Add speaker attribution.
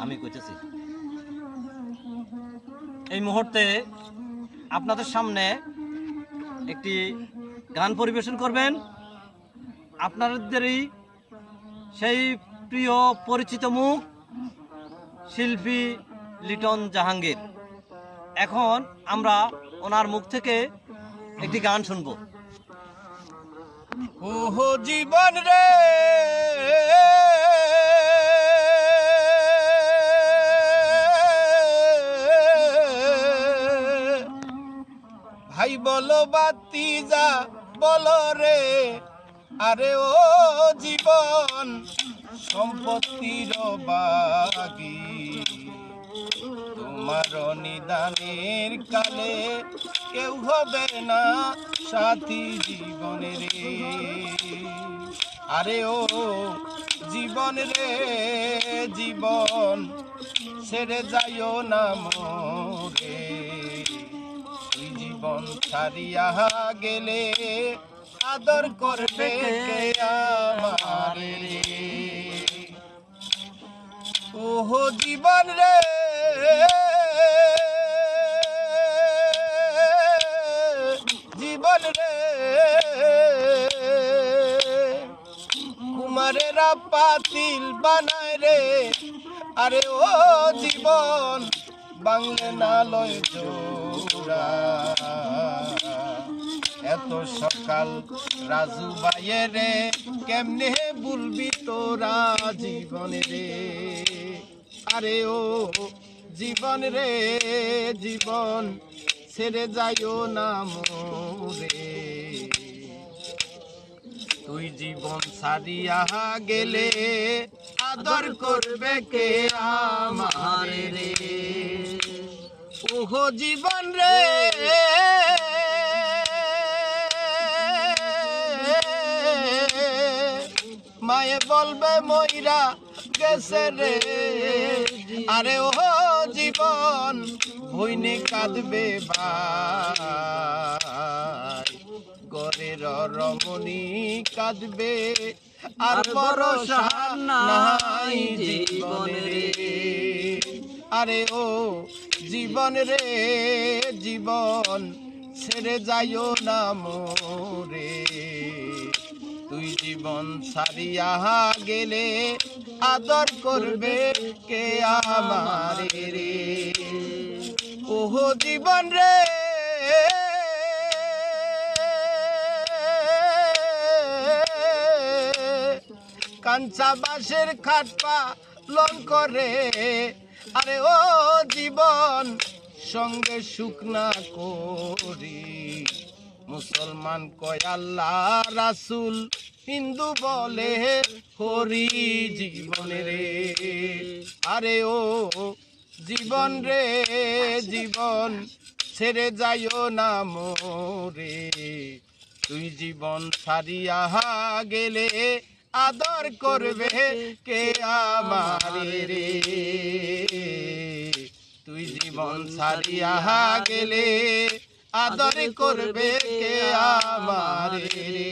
Speaker 1: আমি কইতেছি। এই মুহূর্তে আপনাদের সামনে একটি গান পরিবেশন করবেন আপনাদেরই সেই প্রিয় পরিচিত মুখ শিল্পী লিটন জাহাঙ্গীর। এখন আমরা ওনার মুখ থেকে একটি গান শুনবো।
Speaker 2: ওহো জীবন রে ভাই বলো বাতি যা বলো রে, আরে ও জীবন সম্পত্তির বাগি, তোমার নিদানের কালে কেউ হবে না সাথী জীবনের রে। আরে ও জীবন রে জীবন ছেড়ে যাইও না মোরে, তুই জীবন ছাড়িয়া গেলে আদর করবে কে আমারে। ওহো জীবন রে জীবন রে কুমারেরা পাতিল বানায় রে, আরে ও জীবন বাংলে না লয় জোড়া। এত সকাল রাজু বাইয়ে রে কেমনে বলবি তোরা জীবনে রে, আরে ও জীবন রে জীবন ছেড়ে যাইও না মোরে, তুই জীবন ছাড়িয়া গেলে আদর করবে কে আমারে রে। ওহো জীবন রে মায়ে বলবে মইরা গেছে রে, আরে ও জীবন ভইনে কাঁদবে ভাই, গরের রমণী কাঁদবে আর ভরসা নাই জীবনে। আরে ও জীবন রে জীবন ছেড়ে যাইও না মোরে, তুই জীবন ছাড়িয়া গেলে আদর করবে কে আমারে রে। ওহো জীবন রে কাঞ্চা বাঁশের খাট পালন করে, আরে ও জীবন সঙ্গে শুকনা করি, মুসলমান কয় আল্লাহ রাসূল, হিন্দু বলে হরি জীবন রে। আরে ও জীবন রে জীবন ছেড়ে যাইও না মোরে, তুই জীবন ছাড়িয়া গেলে আদর করবে কে আমারে রে, তুই জীবন ছাড়িয়া গেলে আদর করবে কে আমারে রে।